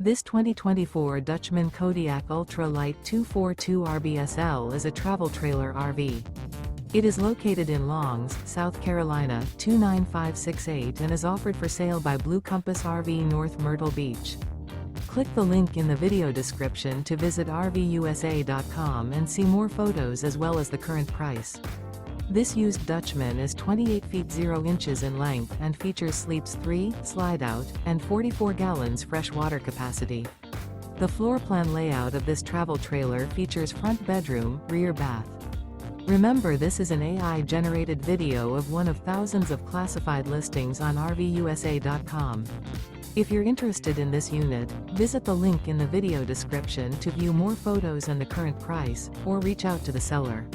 This 2024 Dutchmen Kodiak Ultra-Lite 242 RBSL is a travel trailer RV. It is located in Longs, South Carolina 29568 and is offered for sale by Blue Compass RV North Myrtle Beach. Click the link in the video description to visit RVUSA.com and see more photos as well as the current price. This used Dutchman is 28 feet 0 inches in length and features sleeps 3, Slideout, and 44 gallons fresh water capacity. The floor plan layout of this travel trailer features front bedroom, rear bath. Remember, this is an AI-generated video of one of thousands of classified listings on RVUSA.com. If you're interested in this unit, visit the link in the video description to view more photos and the current price, or reach out to the seller.